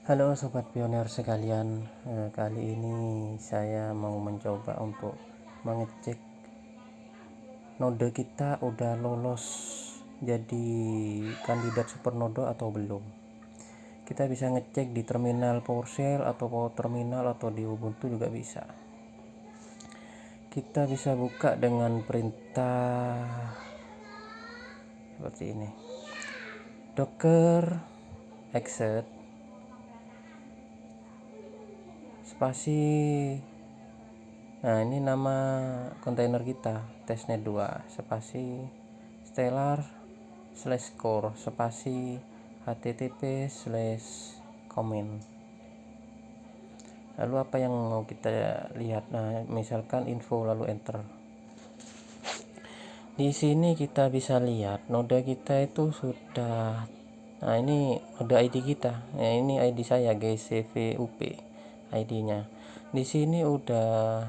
Halo sobat pionir sekalian, kali ini saya mau mencoba untuk mengecek node kita udah lolos jadi kandidat supernodo atau belum. Kita bisa ngecek di terminal PowerShell atau Power Terminal atau di Ubuntu juga bisa. Kita bisa buka dengan perintah seperti ini, docker exec spasi. Nah, ini nama kontainer kita, testnet 2 spasi stellar/core spasi http/comment. Lalu apa yang mau kita lihat? Nah, misalkan info lalu enter. Di sini kita bisa lihat node kita itu sudah. Nah, ini node ID kita. Nah, ini ID saya GCVUP ID-nya. Di sini udah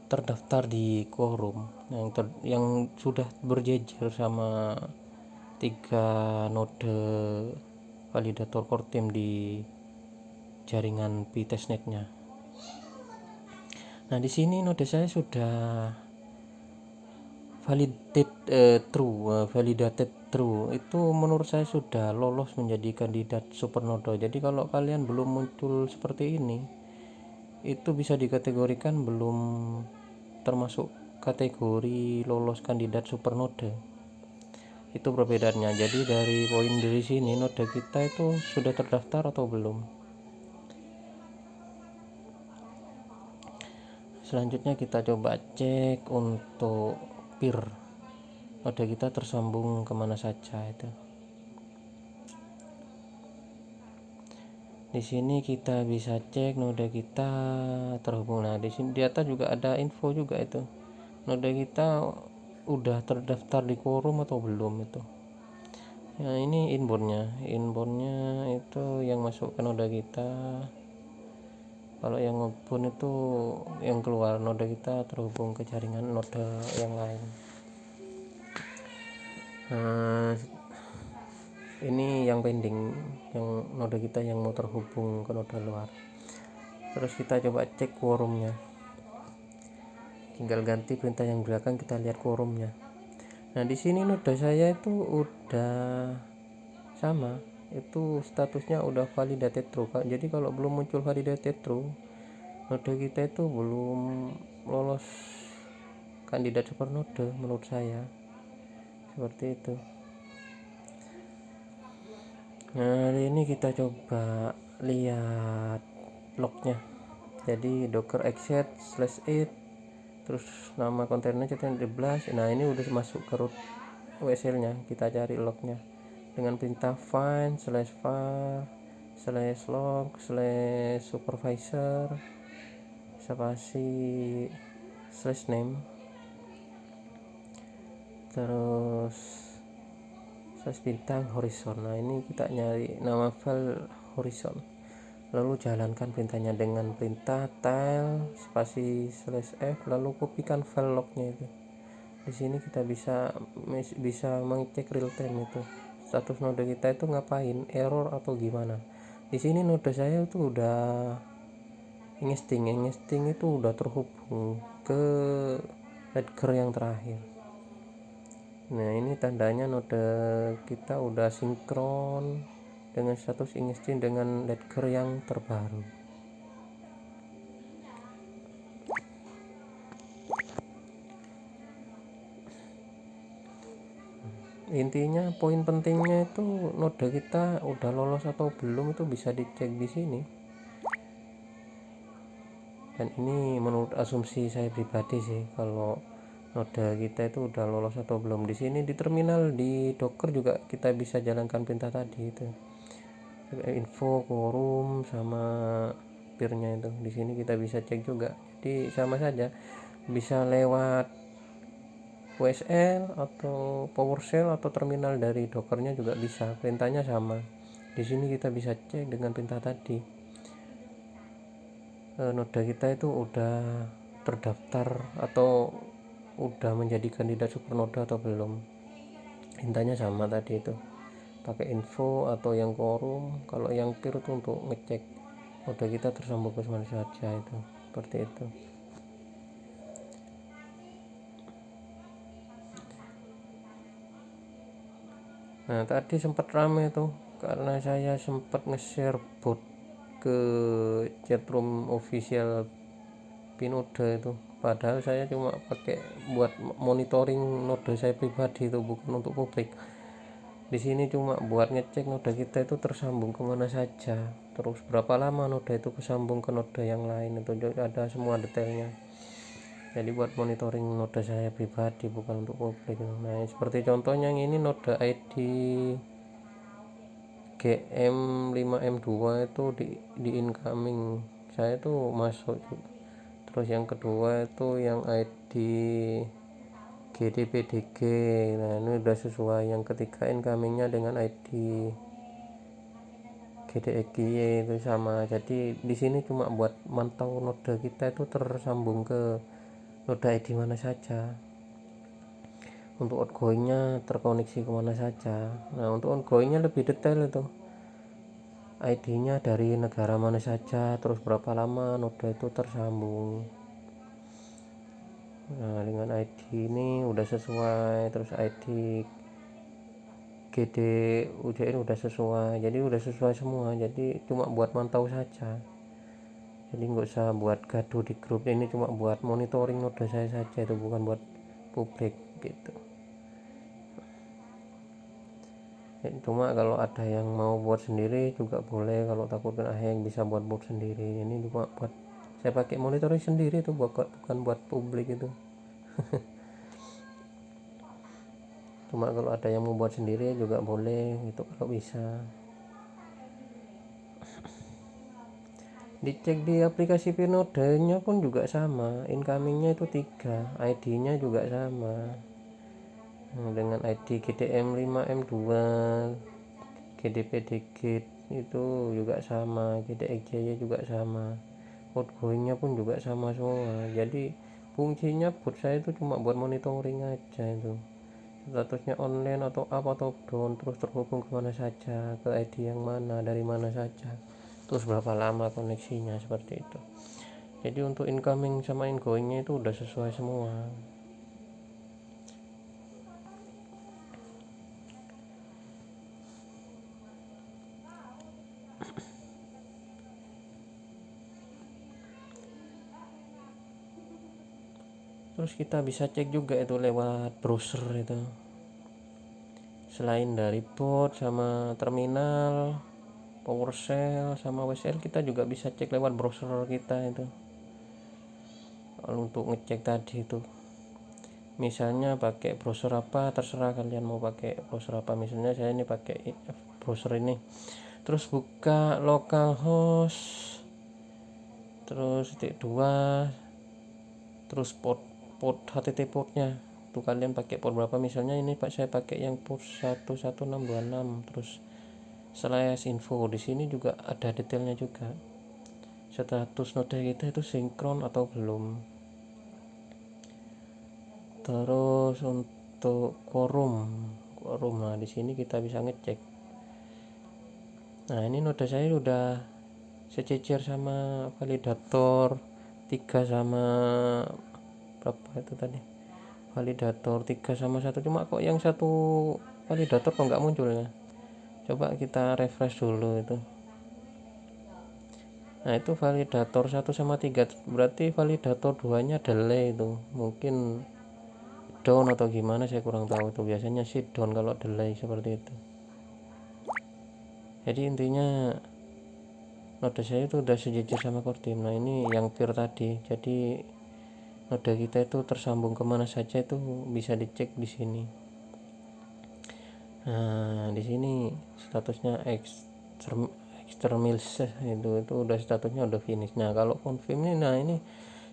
terdaftar di quorum yang sudah berjejer sama 3 node validator core team di jaringan ptestnetnya. Nah, di sini node saya sudah validated true. Itu menurut saya sudah lolos menjadi kandidat supernodo. Jadi kalau kalian belum muncul seperti ini, itu bisa dikategorikan belum termasuk kategori lolos kandidat supernode. Itu perbedaannya. Jadi dari poin dari sini node kita itu sudah terdaftar atau belum. Selanjutnya kita coba cek untuk peer, node kita tersambung kemana saja itu. Di sini kita bisa cek node kita terhubung. Nah, di sini di atas juga ada info juga itu. Node kita udah terdaftar di quorum atau belum itu. Nah, ini inboundnya itu yang masuk ke node kita. Kalau yang outbound itu yang keluar, node kita terhubung ke jaringan node yang lain. Nah, ini yang pending, yang node kita yang mau terhubung ke node luar. Terus kita coba cek quorumnya, tinggal ganti perintah yang belakang, kita lihat quorumnya. Nah, di sini node saya itu udah sama, itu statusnya udah validated true. Jadi kalau belum muncul validated true, node kita itu belum lolos kandidat supernode menurut saya, seperti itu. Nah, ini kita coba lihat lognya. Jadi docker exec/8, terus nama kontainernya 11. Nah, ini udah masuk ke root WSL nya. Kita cari lognya dengan perintah find/var/log/supervisor spasi/name terus bintang horizon. Nah, ini kita nyari nama file horizon, lalu jalankan perintahnya dengan perintah tail spasi/f, lalu kopikan file lognya itu. Di sini kita bisa mengecek real time itu status node kita itu ngapain, error atau gimana. Di sini node saya itu udah ngesting itu udah terhubung ke ledger yang terakhir. Nah, ini tandanya node kita udah sinkron dengan status ingesting dengan ledger yang terbaru. Intinya poin pentingnya itu node kita udah lolos atau belum itu bisa dicek di sini. Dan ini menurut asumsi saya pribadi sih, kalau node kita itu udah lolos atau belum. Di sini di terminal di docker juga kita bisa jalankan perintah tadi itu, info quorum sama peernya itu. Di sini kita bisa cek juga. Jadi sama saja, bisa lewat WSL atau PowerShell atau terminal dari dockernya juga bisa, perintahnya sama. Di sini kita bisa cek dengan perintah tadi, node kita itu udah terdaftar atau udah menjadi kandidat supernoda atau belum. Perintahnya sama tadi itu. pakai info atau yang quorum. Kalau yang peer itu untuk ngecek node kita tersambung ke mana saja, itu seperti itu. Nah tadi sempat rame tuh karena saya sempat nge-share bot ke chatroom official Pinode itu, padahal saya cuma pakai buat monitoring node saya pribadi, itu bukan untuk publik. Di sini cuma buat ngecek node kita itu tersambung kemana saja, terus berapa lama node itu kesambung ke node yang lain, itu ada semua detailnya. Jadi buat monitoring node saya pribadi, bukan untuk publik. Nah seperti contohnya yang ini node ID GM5M2 itu di incoming saya tuh masuk. Terus yang kedua itu yang ID GDPDG, nah ini udah sesuai. Yang ketiga incomingnya dengan ID GDEGY itu sama. Jadi di sini cuma buat mantau node kita itu tersambung ke node ID mana saja, untuk outgoingnya terkoneksi kemana saja. Nah untuk outgoingnya lebih detail, itu ID-nya dari negara mana saja, terus berapa lama node itu tersambung. Nah dengan ID ini udah sesuai, terus ID GD UJN udah sesuai, jadi udah sesuai semua. Jadi cuma buat mantau saja, jadi nggak usah buat gaduh di grup. Ini cuma buat monitoring node saya saja, itu bukan buat publik gitu. Cuma kalau ada yang mau buat sendiri juga boleh, kalau takut kena hang bisa buat sendiri. Ini cuma buat saya pakai monitoring sendiri, itu bukan buat publik itu. Cuma kalau ada yang mau buat sendiri juga boleh itu kalau bisa. Dicek di aplikasi Pinode-nya pun juga sama, incomingnya itu 3, ID-nya juga sama. Dengan ID GDM5M2, GDPDG itu juga sama, GDXJ juga sama, outgoingnya pun juga sama semua. Jadi fungsinya buat saya itu cuma buat monitoring aja, itu statusnya online atau up atau down, terus terhubung kemana saja, ke ID yang mana, dari mana saja, terus berapa lama koneksinya, seperti itu. Jadi untuk incoming sama ingoingnya itu udah sesuai semua. Terus kita bisa cek juga itu lewat browser itu, selain dari bot sama terminal PowerShell sama WSL, kita juga bisa cek lewat browser kita itu. Kalau untuk ngecek tadi itu misalnya pakai browser apa, terserah kalian mau pakai browser apa. Misalnya saya ini pakai browser ini, terus buka localhost, terus titik 2, terus port HTTP portnya tuh, kalian pakai port berapa. Misalnya ini Pak, saya pakai yang port 11626, terus /info. Di sini juga ada detailnya juga, status node kita itu sinkron atau belum. Terus untuk quorum, nah di sini kita bisa ngecek. Nah ini node saya udah sejajar sama validator 3 sama berapa itu tadi, validator 3 sama 1. Cuma kok yang satu validator kok nggak muncul ya. Coba kita refresh dulu itu. Nah itu validator 1 sama 3, berarti validator 2 nya delay, itu mungkin down atau gimana, saya kurang tahu. Itu biasanya sih down kalau delay seperti itu. Jadi intinya node saya itu udah sejajar sama core team. Nah ini yang peer tadi, jadi node kita itu tersambung kemana saja itu bisa dicek di sini. Nah di sini statusnya extremis itu udah statusnya udah finish. Nah kalau confirm ini, nah ini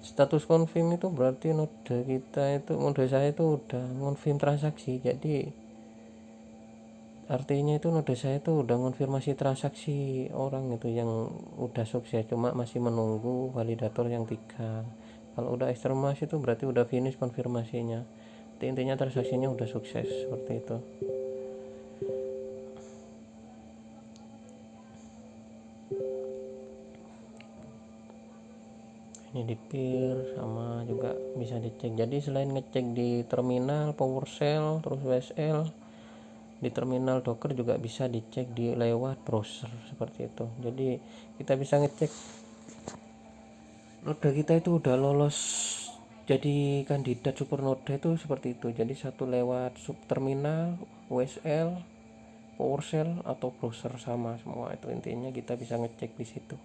status confirm itu berarti node kita itu, node saya itu udah confirm transaksi. Jadi artinya itu node saya itu udah konfirmasi transaksi orang itu yang udah sukses, cuma masih menunggu validator yang 3. Kalau udah ekstremis itu berarti udah finish konfirmasinya, intinya transaksinya udah sukses, seperti itu. ini di peer sama juga bisa dicek. Jadi selain ngecek di terminal PowerShell terus WSL, di terminal Docker juga bisa dicek di lewat browser seperti itu. Jadi kita bisa ngecek noda kita itu udah lolos jadi kandidat Supernoda itu seperti itu. Jadi satu lewat subterminal, WSL, PowerShell atau browser sama semua, itu intinya kita bisa ngecek di situ.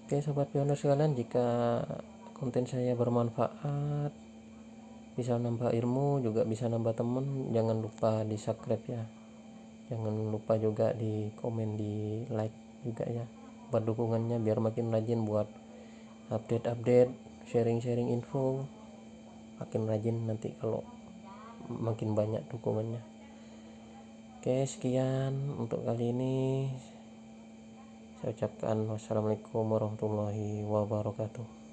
Oke sobat pioner sekalian, jika konten saya bermanfaat, bisa nambah ilmu, juga bisa nambah temen, jangan lupa di subscribe ya, jangan lupa juga di komen, di like juga ya, buat dukungannya biar makin rajin buat update-update, sharing-sharing info, makin rajin nanti kalau makin banyak dukungannya. Oke, sekian untuk kali ini. Saya ucapkan wassalamualaikum warahmatullahi wabarakatuh.